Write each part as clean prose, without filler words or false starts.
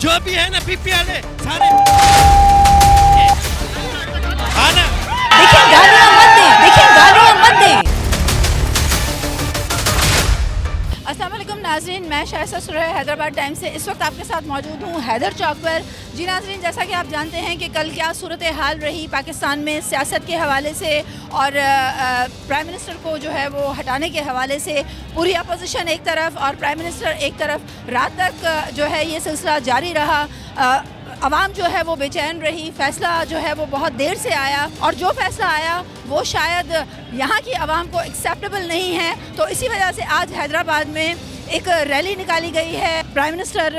जो भी है ना पीपी वाले सारे आना। देखिए गालियां मत दें, देखिए गालियां मत दें। अस्सलाम वालेकुम नाज़रीन, मैं शाइस्ता सुरैया हैदराबाद टाइम्स से इस वक्त आपके साथ मौजूद हूँ हैदर चौक पर। जी नाज़रीन, जैसा कि आप जानते हैं कि कल क्या सूरत हाल रही पाकिस्तान में सियासत के हवाले से और प्राइम मिनिस्टर को जो है वो हटाने के हवाले से पूरी अपोजिशन एक तरफ और प्राइम मिनिस्टर एक तरफ, रात तक जो है ये सिलसिला जारी रहा। अवाम जो है वो बेचैन रही। फ़ैसला जो है वो बहुत देर से आया और जो फ़ैसला आया वो शायद यहाँ की आवाम को एक्सेप्टेबल नहीं है। तो इसी वजह से आज हैदराबाद में एक रैली निकाली गई है प्राइम मिनिस्टर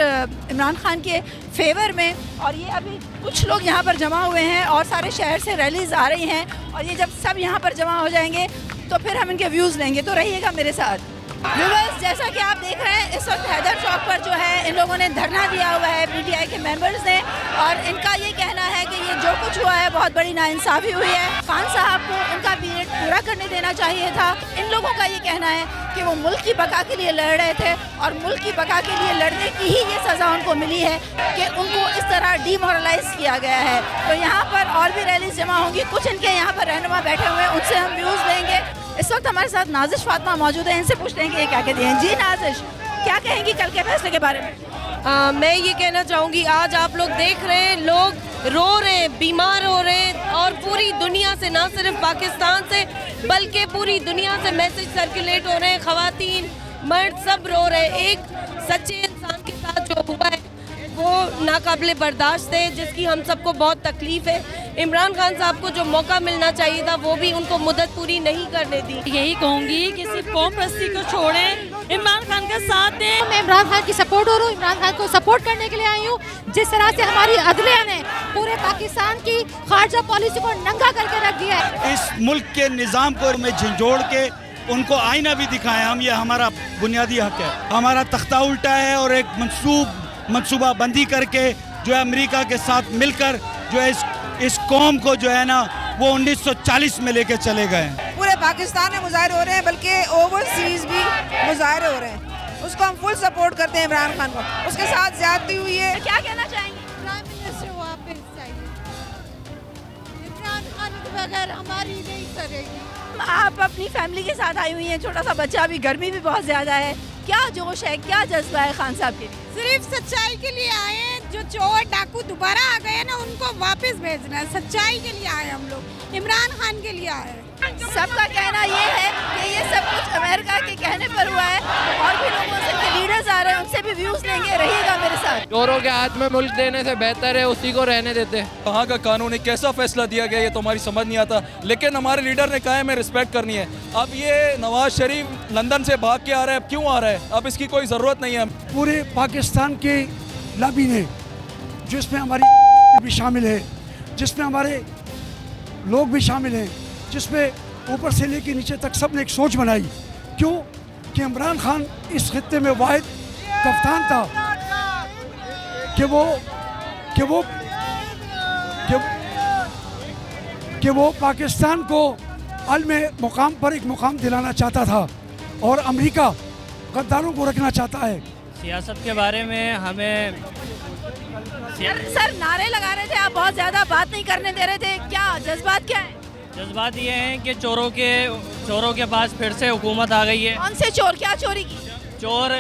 इमरान खान के फेवर में, और ये अभी कुछ लोग यहाँ पर जमा हुए हैं और सारे शहर से रैलीज़ आ रही हैं, और ये जब सब यहाँ पर जमा हो जाएंगे तो फिर हम इनके व्यूज़ लेंगे। तो रहिएगा मेरे साथ। व्यूअर्स, जैसा कि आप देख रहे हैं इस वक्त हैदर चौक पर जो है इन लोगों ने धरना दिया हुआ है पीटीआई के मेंबर्स ने, और इनका ये कहना है कि ये जो कुछ हुआ है बहुत बड़ी नाइंसाफ़ी हुई है। खान साहब को उनका पीरियड पूरा करने देना चाहिए था। इन लोगों का ये कहना है कि वो मुल्क की बका के लिए लड़ रहे थे और मुल्क की बका के लिए लड़ने की ही ये सज़ा उनको मिली है कि उनको इस तरह डीमोरलाइज किया गया है। तो यहाँ पर और भी रैलीज जमा होंगी। कुछ इनके यहाँ पर रहनुमा बैठे हुए हैं, उनसे हम व्यूज़ लेंगे। इस वक्त हमारे साथ नाजिश फातिमा मौजूद है, इनसे पूछते हैं कि ये क्या कहती हैं। जी नाजिश, क्या कहेंगी कल के फैसले के बारे में? मैं ये कहना चाहूँगी, आज आप लोग देख रहे हैं लोग रो रहे हैं, बीमार हो रहे हैं, और पूरी दुनिया से, ना सिर्फ पाकिस्तान से बल्कि पूरी दुनिया से मैसेज सर्कुलेट हो रहे हैं। ख़वातीन, मर्द सब रो रहे हैं। एक सच्चे इंसान के साथ जो हुआ है वो नाकाबिले बर्दाश्त है, जिसकी हम सबको बहुत तकलीफ़ है। इमरान खान साहब को जो मौका मिलना चाहिए था वो भी उनको मुद्दत पूरी नहीं करने दी। यही कहूँगी कि सिर्फ कौम परस्ती को छोड़ें, इमरान खान का साथ दें। मैं इमरान खान की सपोर्ट हो रही हूँ, इमरान खान को सपोर्ट करने के लिए आई हूँ। जिस तरह से हमारी अदलिया ने पूरे पाकिस्तान की खारजा पॉलिसी को नंगा करके रख दिया है। इस मुल्क के निज़ाम को में झंझोड़ के उनको आईना भी दिखाएं हम, ये हमारा बुनियादी हक है। हमारा तख्ता उल्टा है और एक मनसूबा बंदी करके जो है अमेरिका के साथ मिलकर जो है इस कौम को जो है ना वो 1940 में लेके चले गए हैं। पूरे पाकिस्तान में मुजाहरे हो रहे हैं, बल्कि ओवरसीज भी मुजाहरे हो रहे हैं। उसको हम फुल सपोर्ट करते हैं इमरान खान को। उसके साथ ज्यादती हुई है। क्या कहना चाहेंगे? प्राइम मिनिस्टर वापस चाहिए। इमरान खान के बगैर हमारी नहीं चलेगी। आप अपनी फैमिली के साथ आई हुई हैं, छोटा सा बच्चा भी, गर्मी भी बहुत ज़्यादा है, क्या जोश है, क्या जज्बा है खान साहब के लिए? सिर्फ सच्चाई के लिए आए हैं। जो चोर डाकू दोबारा आ गए ना, उनको वापस भेजना है। सच्चाई के लिए आए हम लोग, इमरान खान के लिए आए हैं। सबका कहना ये है कि ये सब कुछ अमेरिका के कहने पर हुआ है, और भी लोगों से के लीडर्स आ रहे हैं, उनसे भी व्यूज लेंगे। रहिएगा मेरे साथ। चोरों के हाथ में मुल्क देने से बेहतर है उसी को रहने देते। कहाँ का कानून है, कैसा फैसला दिया गया ये तो हमारी समझ नहीं आता, लेकिन हमारे लीडर ने कहा है हमें रिस्पेक्ट करनी है। अब ये नवाज शरीफ लंदन से भाग के आ रहा है, अब क्यों आ रहा है? अब इसकी कोई ज़रूरत नहीं है। पूरे पाकिस्तान के लॉबी ने, जिसमें हमारी भी शामिल है, जिसमें हमारे लोग भी शामिल हैं, जिसमें ऊपर से लेके नीचे तक सब ने एक सोच बनाई। क्यों? कि इमरान खान इस खित्ते में वाहिद कप्तान था कि वो पाकिस्तान को आलमी मुकाम पर एक मुकाम दिलाना चाहता था, और अमेरिका गद्दारों को रखना चाहता है। सियासत के बारे में हमें सर नारे लगा रहे थे, आप बहुत ज़्यादा बात नहीं करने दे रहे थे, क्या जज्बात क्या है? जज्बात ये हैं कि चोरों के पास फिर से हुकूमत आ गई है। कौन से चोर, क्या चोरी की? चोर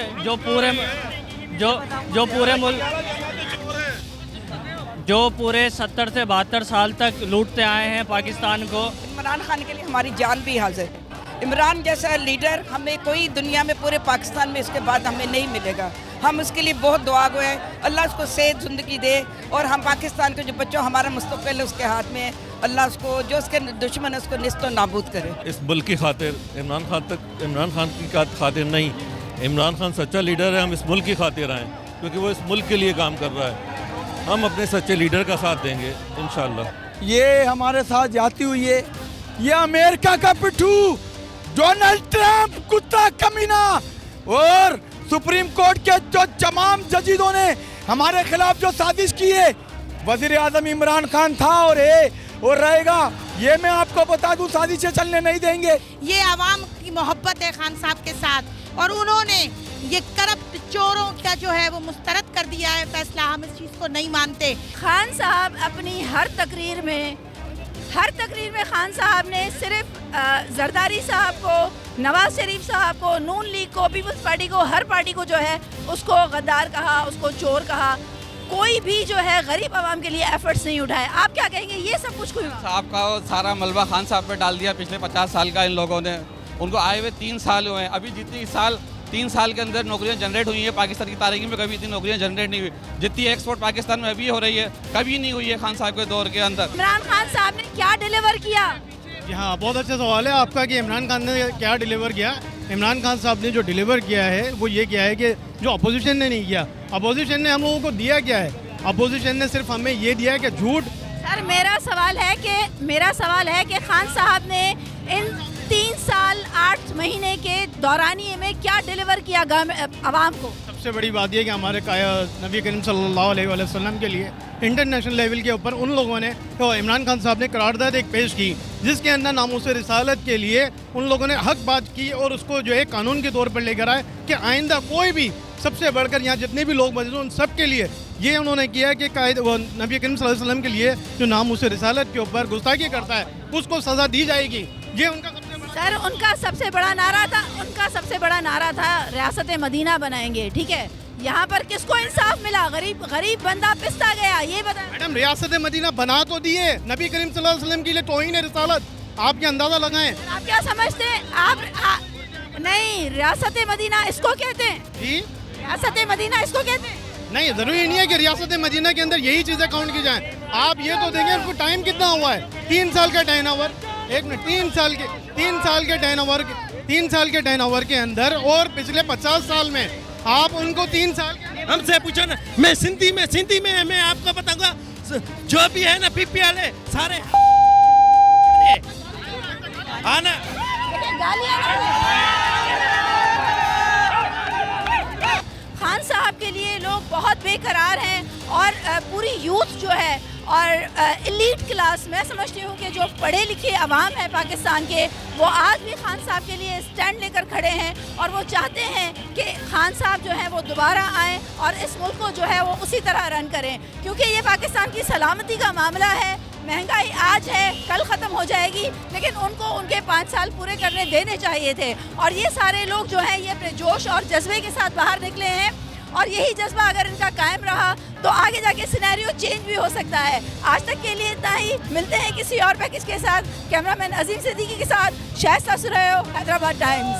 जो पूरे 70 से 72 साल तक लूटते आए हैं पाकिस्तान को। इमरान खान के लिए हमारी जान भी हाजिर है। इमरान जैसा लीडर हमें कोई दुनिया में, पूरे पाकिस्तान में इसके बाद हमें नहीं मिलेगा। हम उसके लिए बहुत दुआ गो हैं, अल्लाह उसको सेहत ज़िंदगी दे, और हम पाकिस्तान के जो बच्चों, हमारा मुस्तक़बिल है उसके हाथ में है। अल्लाह उसको, जो उसके दुश्मन है उसको निस्तो नाबूद करे। इस मुल्क की खातिर इमरान खान की खातिर नहीं, इमरान खान सच्चा लीडर है। हम इस मुल्क की खातिर आए क्योंकि वो इस मुल्क के लिए काम कर रहा है। हम अपने सच्चे लीडर का साथ देंगे इंशाल्लाह। ये हमारे साथ जाती हुई है, ये अमेरिका का पिट्ठू डोनाल्ड ट्रंप, कुत्ता कमीना, और सुप्रीम कोर्ट के जो तमाम जजीदों ने हमारे खिलाफ जो साजिश की है, वजीर आजम इमरान खान था और रहेगा। ये मैं आपको बता दूं, साजिशें चलने नहीं देंगे। ये आवाम की मोहब्बत है खान साहब के साथ, और उन्होंने ये करप्ट चोरों का जो है वो मुस्तरद कर दिया है फैसला, हम इस चीज़ को नहीं मानते। खान साहब अपनी हर तकरीर में खान साहब ने सिर्फ जरदारी साहब को, नवाज शरीफ साहब को, नून लीग को, पीपल्स पार्टी को, हर पार्टी को जो है उसको गद्दार कहा, उसको चोर कहा। कोई भी जो है गरीब आवाम के लिए एफर्ट्स नहीं उठाए। आप क्या कहेंगे, ये सब कुछ क्यों? साहब का सारा मलबा खान साहब पे डाल दिया पिछले 50 साल का इन लोगों ने। उनको आए हुए 3 साल हुए हैं, अभी जितनी इस साल 3 साल के अंदर नौकरियां जनरेट हुई हैं पाकिस्तान की तारीख में कभी इतनी नौकरियां जनरेट नहीं हुई जितनी एक्सपोर्ट पाकिस्तान में अभी हो रही है, कभी नहीं हुई है खान साहब के दौर के अंदर। इमरान खान साहब ने क्या डिलीवर किया? हाँ, बहुत अच्छा सवाल है आपका कि इमरान खान ने क्या डिलीवर किया। इमरान खान साहब ने जो डिलीवर किया है वो ये किया है कि जो अपोजिशन ने नहीं किया। अपोजिशन ने हम लोगों को दिया क्या है? अपोजिशन ने सिर्फ हमें ये दिया है कि झूठ। सर मेरा सवाल है कि खान साहब ने इन 3 साल 8 महीने के दौरानिए में क्या डिलीवर किया आवाम को? सबसे बड़ी बात यह कि हमारे नबी करीम सल्लल्लाहु अलैहि वसल्लम के लिए इंटरनेशनल लेवल के ऊपर उन लोगों ने, तो इमरान खान साहब ने करारदाद एक पेश की जिसके अंदर नामूस रिसालत के लिए उन लोगों ने हक बात की और उसको जो है कानून के तौर पर लेकर आए कि आइंदा कोई भी, सबसे बढ़कर यहाँ जितने भी लोग मौजूद हैं उन सब के लिए ये उन्होंने किया कि वो नबी करीम सल्लल्लाहु अलैहि वसल्लम के लिए जो नामूस रिसालत के ऊपर गुस्ताखी करता है उसको सज़ा दी जाएगी। ये उनका सर उनका सबसे बड़ा नारा था रियासत मदीना बनाएंगे। ठीक है, यहाँ पर किसको इंसाफ मिला? गरीब बंदा पिसता गया। ये बताएं मैडम, रियासत मदीना बना तो दिए, नबी करीम सल्लल्लाहु अलैहि वसल्लम के लिए तौहीन रिसालत, आप ये अंदाजा लगाएं। आप क्या समझते हैं? नहीं, रियासत मदीना इसको कहते हैं जी, रियासत मदीना इसको कहते हैं। नहीं, जरूरी नहीं है कि रियासत मदीना के अंदर यही चीजें काउंट की जाएं। आप ये तो देखें उसको टाइम कितना हुआ है, 3 साल का टर्न ओवर, 3 साल के टर्न ओवर के अंदर, और पिछले 50 साल में आप उनको 3 साल हमसे पूछो ना। मैं सिंधी में मैं आपको बताऊंगा, जो भी है ना पीपी वाले सारे आना। खान साहब के लिए लोग बहुत बेकरार हैं और पूरी यूथ जो है और एलीट क्लास, मैं समझती हूँ कि जो पढ़े लिखे अवाम है पाकिस्तान के, वो आज भी खान साहब के लिए स्टैंड लेकर खड़े हैं और वो चाहते हैं कि खान साहब जो है वो दोबारा आएँ और इस मुल्क को जो है वो उसी तरह रन करें, क्योंकि ये पाकिस्तान की सलामती का मामला है। महंगाई आज है, कल ख़त्म हो जाएगी, लेकिन उनको उनके 5 साल पूरे करने देने चाहिए थे। और ये सारे लोग जो हैं ये अपने जोश और जज्बे के साथ बाहर निकले हैं और यही जज्बा अगर इनका कायम रहा तो आगे जाके सिनेरियो चेंज भी हो सकता है। आज तक के लिए इतना ही, मिलते हैं किसी और पैकेज के साथ। कैमरामैन अजीम सिद्दीकी के साथ शाइस्ता सुरैयो, हैदराबाद टाइम्स।